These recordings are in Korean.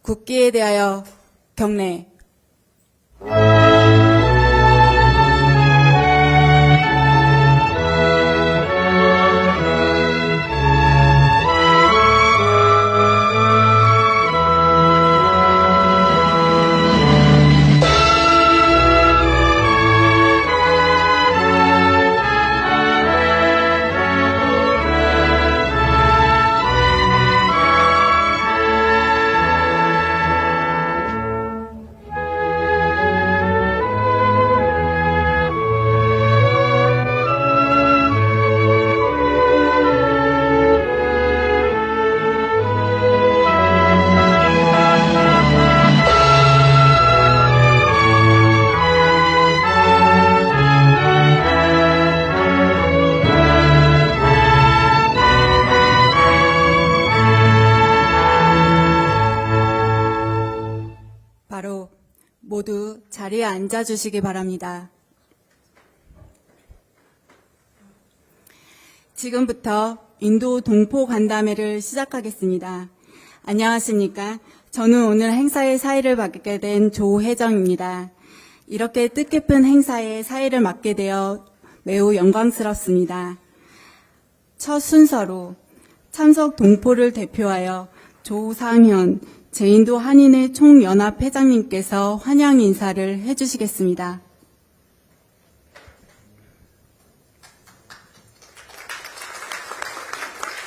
국기에 대하여 경례. 바로 모두 자리에 앉아주시기 바랍니다. 지금부터 인도 동포 간담회를 시작하겠습니다. 안녕하십니까? 저는 오늘 행사의 사회를 맡게 된 조혜정입니다. 이렇게 뜻깊은 행사에 사회를 맡게 되어 매우 영광스럽습니다. 첫 순서로 참석 동포를 대표하여 조상현 제인도 한인회 총연합 회장님께서 환영 인사를 해주시겠습니다.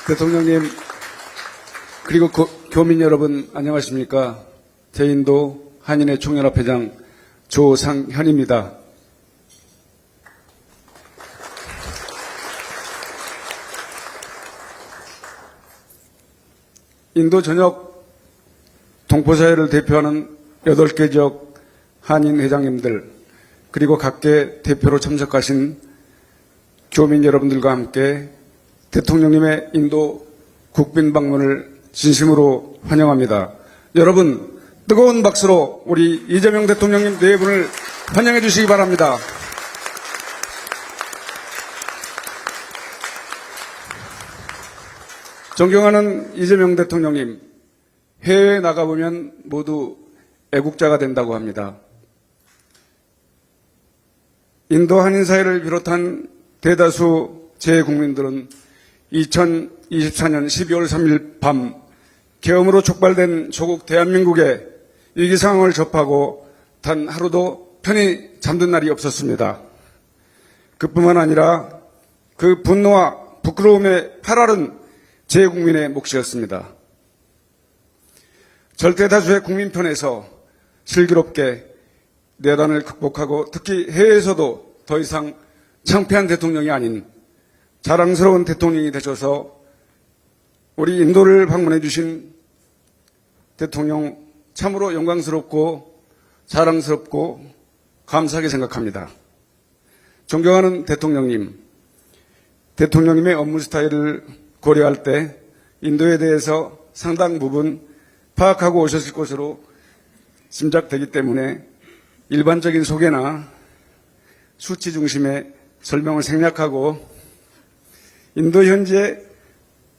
대통령님, 그리고 교민 여러분 안녕하십니까? 제인도 한인회 총연합 회장 조상현입니다. 인도 전역 동포사회를 대표하는 8개 지역 한인 회장님들, 그리고 각계 대표로 참석하신 교민 여러분들과 함께 대통령님의 인도 국빈 방문을 진심으로 환영합니다. 여러분, 뜨거운 박수로 우리 이재명 대통령님 네 분을 환영해 주시기 바랍니다. 존경하는 이재명 대통령님, 해외에 나가보면 모두 애국자가 된다고 합니다. 인도 한인사회를 비롯한 대다수 재국민들은 2024년 12월 3일 밤 계엄으로 촉발된 조국 대한민국의 위기 상황을 접하고 단 하루도 편히 잠든 날이 없었습니다. 그뿐만 아니라 그 분노와 부끄러움에 팔아른 재국민의 몫이었습니다. 절대 다수의 국민 편에서 슬기롭게 내단을 극복하고 특히 해외에서도 더 이상 창피한 대통령이 아닌 자랑스러운 대통령이 되셔서 우리 인도를 방문해 주신 대통령 참으로 영광스럽고 자랑스럽고 감사하게 생각합니다. 존경하는 대통령님, 대통령님의 업무 스타일을 고려할 때 인도에 대해서 상당 부분 파악하고 오셨을 것으로 짐작되기 때문에 일반적인 소개나 수치 중심의 설명을 생략하고 인도 현지의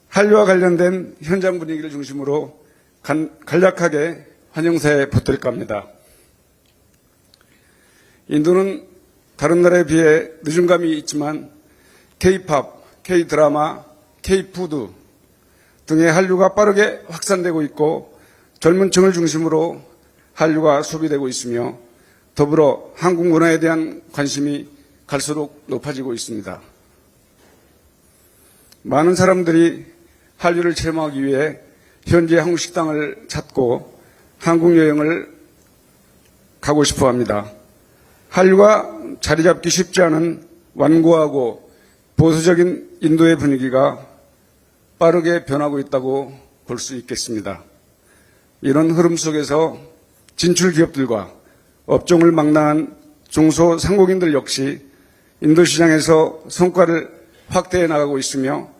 한류와 관련된 현장 분위기를 중심으로 간략하게 환영사에 보탤까 합니다. 인도는 다른 나라에 비해 늦은 감이 있지만 K-팝, K-드라마, K-푸드 등의 한류가 빠르게 확산되고 있고 젊은 층을 중심으로 한류가 소비되고 있으며 더불어 한국 문화에 대한 관심이 갈수록 높아지고 있습니다. 많은 사람들이 한류를 체험하기 위해 현지의 한국 식당을 찾고 한국 여행을 가고 싶어 합니다. 한류가 자리 잡기 쉽지 않은 완고하고 보수적인 인도의 분위기가 빠르게 변하고 있다고 볼 수 있겠습니다. 이런 흐름 속에서 진출 기업들과 업종을 망라한 중소상공인들 역시 인도 시장에서 성과를 확대해 나가고 있으며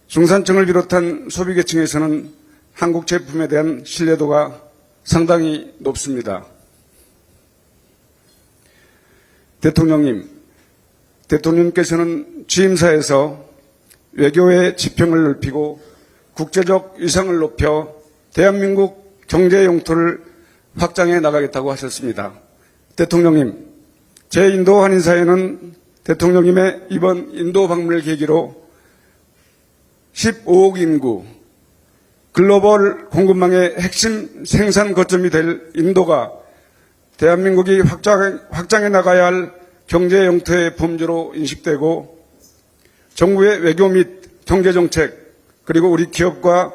중산층을 비롯한 소비계층에서는 한국 제품에 대한 신뢰도가 상당히 높습니다. 대통령님께서는 취임사에서 외교의 지평을 넓히고 국제적 위상을 높여 대한민국 경제 영토를 확장해 나가겠다고 하셨습니다. 대통령님, 제2인도 한인사회는 대통령님의 이번 인도 방문을 계기로 15억 인구, 글로벌 공급망의 핵심 생산 거점이 될 인도가 대한민국이 확장해 나가야 할 경제 영토의 범주로 인식되고 정부의 외교 및 경제정책 그리고 우리 기업과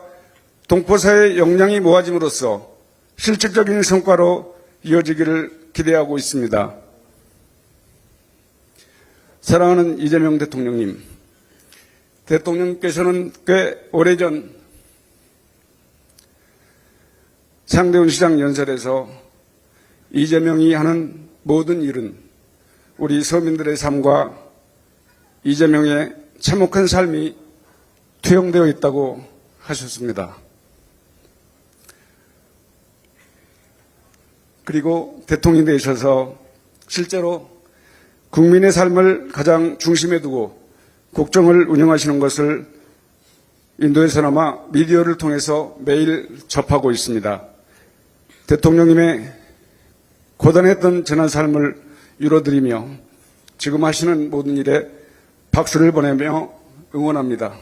동포사회의 역량이 모아짐으로써 실질적인 성과로 이어지기를 기대하고 있습니다. 사랑하는 이재명 대통령님, 대통령께서는 꽤 오래전 상대원 시장 연설에서 이재명이 하는 모든 일은 우리 서민들의 삶과 이재명의 참혹한 삶이 투영되어 있다고 하셨습니다. 그리고 대통령이 되셔서 실제로 국민의 삶을 가장 중심에 두고 국정을 운영하시는 것을 인도에서나마 미디어를 통해서 매일 접하고 있습니다. 대통령님의 고단했던 지난 삶을 위로드리며 지금 하시는 모든 일에 박수를 보내며 응원합니다.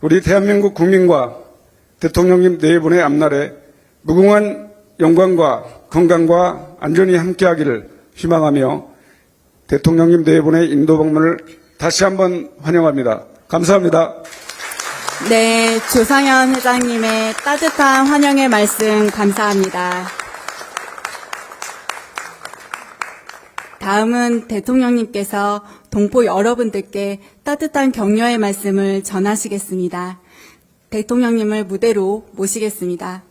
우리 대한민국 국민과 대통령님 네 분의 앞날에 무궁한 영광과 건강과 안전이 함께하기를 희망하며 대통령님 네 분의 인도 방문을 다시 한번 환영합니다. 감사합니다. 네, 조상현 회장님의 따뜻한 환영의 말씀 감사합니다. 다음은 대통령님께서 동포 여러분들께 따뜻한 격려의 말씀을 전하시겠습니다. 대통령님을 무대로 모시겠습니다.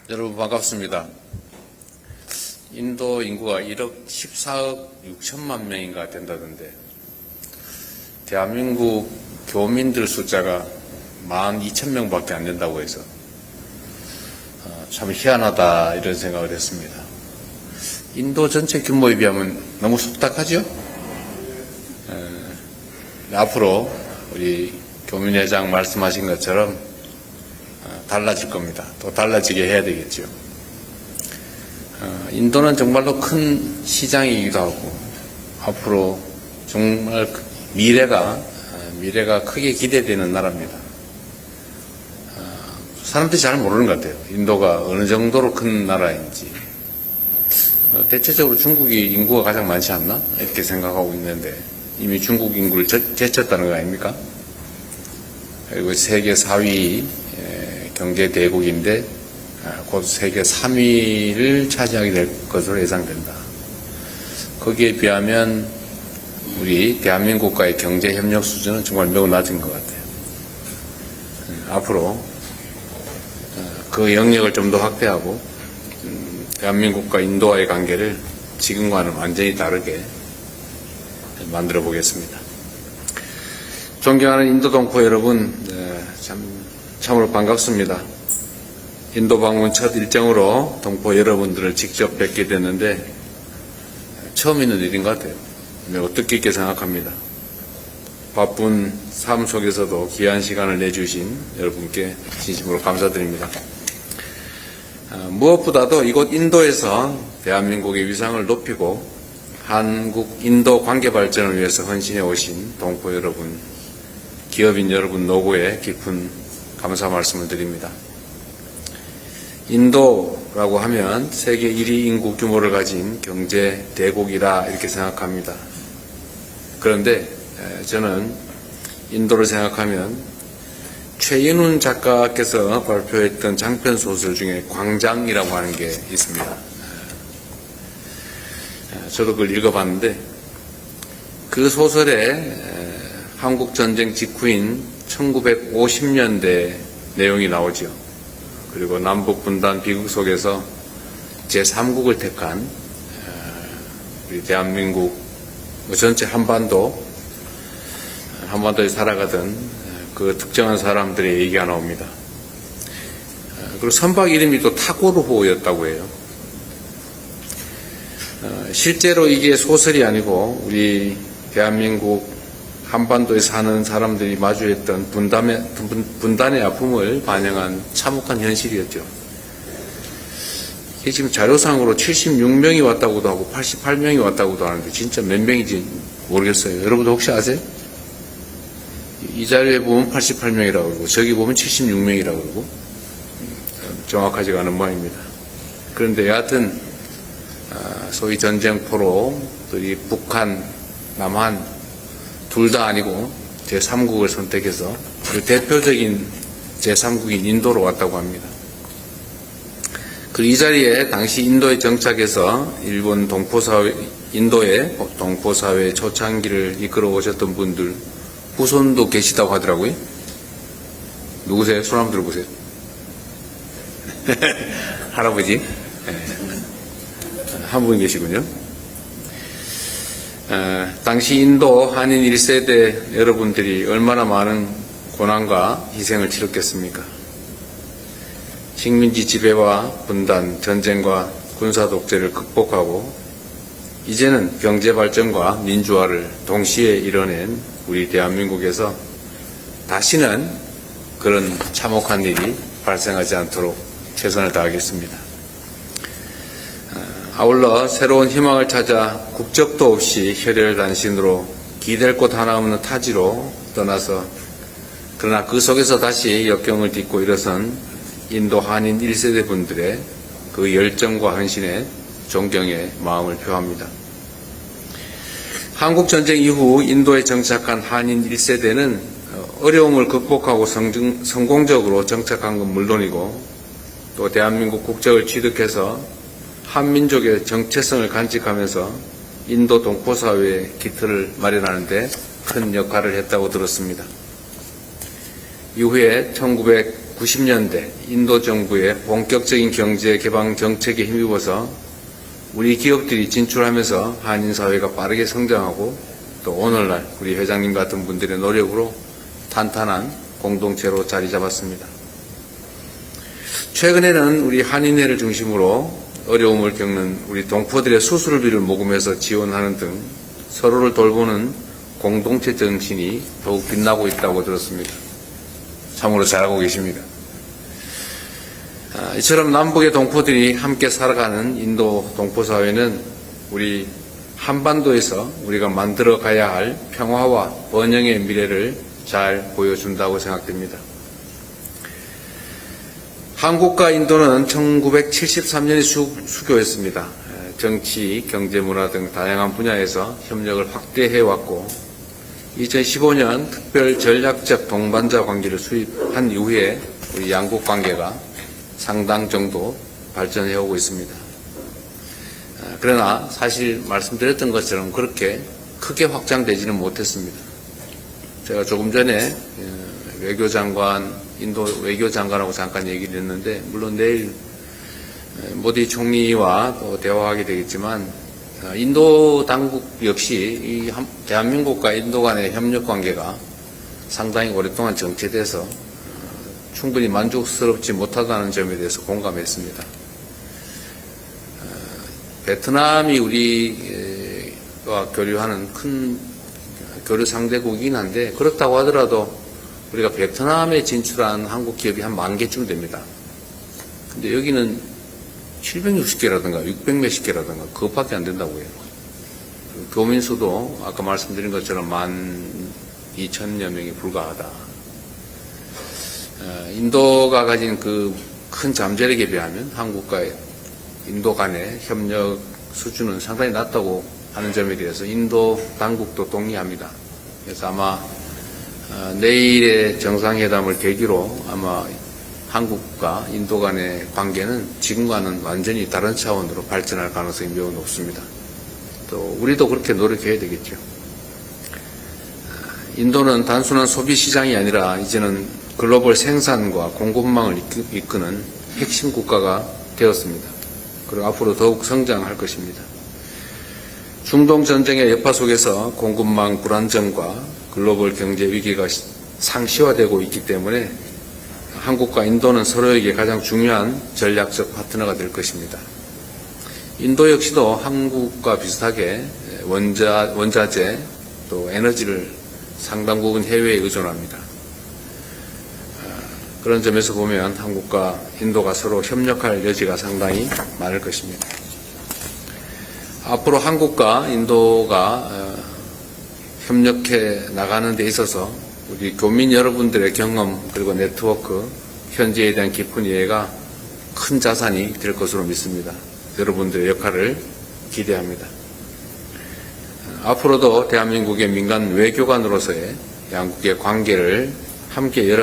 여러분 반갑습니다. 인도 인구가 1억 14억 6천만 명인가 된다던데 대한민국 교민들 숫자가 12,000명밖에 안 된다고 해서 참 희한하다 이런 생각을 했습니다. 인도 전체 규모에 비하면 너무 속닥하죠? 앞으로 우리 교민회장 말씀하신 것처럼 달라질 겁니다. 또 달라지게 해야 되겠죠. 인도는 정말로 큰 시장이기도 하고 앞으로 정말 미래가 크게 기대되는 나라입니다. 사람들이 잘 모르는 것 같아요. 인도가 어느 정도로 큰 나라인지. 대체적으로 중국이 인구가 가장 많지 않나? 이렇게 생각하고 있는데 이미 중국 인구를 제쳤다는 거 아닙니까? 그리고 세계 4위 경제 대국인데 곧 세계 3위를 차지하게 될 것으로 예상된다. 거기에 비하면 우리 대한민국과의 경제 협력 수준은 정말 매우 낮은 것 같아요. 앞으로 그 영역을 좀 더 확대하고 대한민국과 인도와의 관계를 지금과는 완전히 다르게 만들어 보겠습니다. 존경하는 인도 동포 여러분, 참으로 반갑습니다. 인도 방문 첫 일정으로 동포 여러분들을 직접 뵙게 됐는데 처음 있는 일인 것 같아요. 매우 뜻깊게 생각합니다. 바쁜 삶 속에서도 귀한 시간을 내주신 여러분께 진심으로 감사드립니다. 무엇보다도 이곳 인도에서 대한민국의 위상을 높이고 한국-인도 관계 발전을 위해서 헌신해 오신 동포 여러분, 기업인 여러분 노고에 깊은 감사 말씀을 드립니다. 인도라고 하면 세계 1위 인구 규모를 가진 경제 대국이라 이렇게 생각합니다. 그런데 저는 인도를 생각하면 최인훈 작가께서 발표했던 장편 소설 중에 광장이라고 하는 게 있습니다. 저도 그걸 읽어봤는데 그 소설에 한국전쟁 직후인 1950년대 내용이 나오죠. 그리고 남북분단 비극 속에서 제3국을 택한 우리 대한민국 전체 한반도에 살아가던 그 특정한 사람들의 얘기가 나옵니다. 그리고 선박 이름이 또 타고르호였다고 해요. 실제로 이게 소설이 아니고 우리 대한민국 한반도에 사는 사람들이 마주했던 분단의 아픔을 반영한 참혹한 현실이었죠. 이게 지금 자료상으로 76명이 왔다고도 하고 88명이 왔다고도 하는데 진짜 몇 명인지 모르겠어요. 여러분도 혹시 아세요? 이 자료에 보면 88명이라고 그러고 저기 보면 76명이라고 그러고 정확하지가 않은 모양입니다. 그런데 여하튼 소위 전쟁포로들이 북한, 남한 둘 다 아니고 제3국을 선택해서 그 대표적인 제3국인 인도로 왔다고 합니다. 그리고 이 자리에 당시 인도에 정착해서 일본 인도의 동포사회 초창기를 이끌어 오셨던 분들 후손도 계시다고 하더라고요. 누구세요? 손 한번 들어보세요. 할아버지. 한 분 계시군요. 당시 인도 한인 1세대 여러분들이 얼마나 많은 고난과 희생을 치렀겠습니까? 식민지 지배와 분단, 전쟁과 군사 독재를 극복하고 이제는 경제 발전과 민주화를 동시에 이뤄낸 우리 대한민국에서 다시는 그런 참혹한 일이 발생하지 않도록 최선을 다하겠습니다. 아울러 새로운 희망을 찾아 국적도 없이 혈혈단신으로 기댈 곳 하나 없는 타지로 떠나서 그러나 그 속에서 다시 역경을 딛고 일어선 인도 한인 1세대 분들의 그 열정과 헌신에 존경의 마음을 표합니다. 한국전쟁 이후 인도에 정착한 한인 1세대는 어려움을 극복하고 성공적으로 정착한 건 물론이고 또 대한민국 국적을 취득해서 한민족의 정체성을 간직하면서 인도 동포사회의 기틀을 마련하는 데 큰 역할을 했다고 들었습니다. 이후에 1990년대 인도 정부의 본격적인 경제 개방 정책에 힘입어서 우리 기업들이 진출하면서 한인 사회가 빠르게 성장하고 또 오늘날 우리 회장님 같은 분들의 노력으로 탄탄한 공동체로 자리 잡았습니다. 최근에는 우리 한인회를 중심으로 어려움을 겪는 우리 동포들의 수술비를 모금해서 지원하는 등 서로를 돌보는 공동체 정신이 더욱 빛나고 있다고 들었습니다. 참으로 잘하고 계십니다. 이처럼 남북의 동포들이 함께 살아가는 인도 동포사회는 우리 한반도에서 우리가 만들어 가야 할 평화와 번영의 미래를 잘 보여준다고 생각됩니다. 한국과 인도는 1973년에 수교했습니다. 정치, 경제, 문화 등 다양한 분야에서 협력을 확대해왔고 2015년 특별 전략적 동반자 관계를 수립한 이후에 우리 양국 관계가 상당 정도 발전해오고 있습니다. 그러나 사실 말씀드렸던 것처럼 그렇게 크게 확장되지는 못했습니다. 제가 조금 전에 인도 외교장관하고 잠깐 얘기를 했는데 물론 내일 모디 총리와 또 대화하게 되겠지만 인도 당국 역시 대한민국과 인도 간의 협력 관계가 상당히 오랫동안 정체돼서 충분히 만족스럽지 못하다는 점에 대해서 공감했습니다. 베트남이 우리와 교류하는 큰 교류 상대국이긴 한데 그렇다고 하더라도 우리가 베트남에 진출한 한국 기업이 한 10,000개쯤 됩니다. 근데 여기는 760개라든가 600몇십 개라든가 그것밖에 안 된다고 해요. 교민수도 아까 말씀드린 것처럼 12,000여 명이 불과하다. 인도가 가진 그 큰 잠재력에 비하면 한국과 인도 간의 협력 수준은 상당히 낮다고 하는 점에 대해서 인도 당국도 동의합니다. 그래서 아마 내일의 정상회담을 계기로 아마 한국과 인도 간의 관계는 지금과는 완전히 다른 차원으로 발전할 가능성이 매우 높습니다. 또 우리도 그렇게 노력해야 되겠죠. 인도는 단순한 소비 시장이 아니라 이제는 글로벌 생산과 공급망을 이끄는 핵심 국가가 되었습니다. 그리고 앞으로 더욱 성장할 것입니다. 중동 전쟁의 여파 속에서 공급망 불안정과 글로벌 경제 위기가 상시화되고 있기 때문에 한국과 인도는 서로에게 가장 중요한 전략적 파트너가 될 것입니다. 인도 역시도 한국과 비슷하게 원자재 또 에너지를 상당 부분 해외에 의존합니다. 그런 점에서 보면 한국과 인도가 서로 협력할 여지가 상당히 많을 것입니다. 앞으로 한국과 인도가 협력해 나가는 데 있어서 우리 교민 여러분들의 경험 그리고 네트워크, 현지에 대한 깊은 이해가 큰 자산이 될 것으로 믿습니다. 여러분들의 역할을 기대합니다. 앞으로도 대한민국의 민간 외교관으로서의 양국의 관계를 함께 열어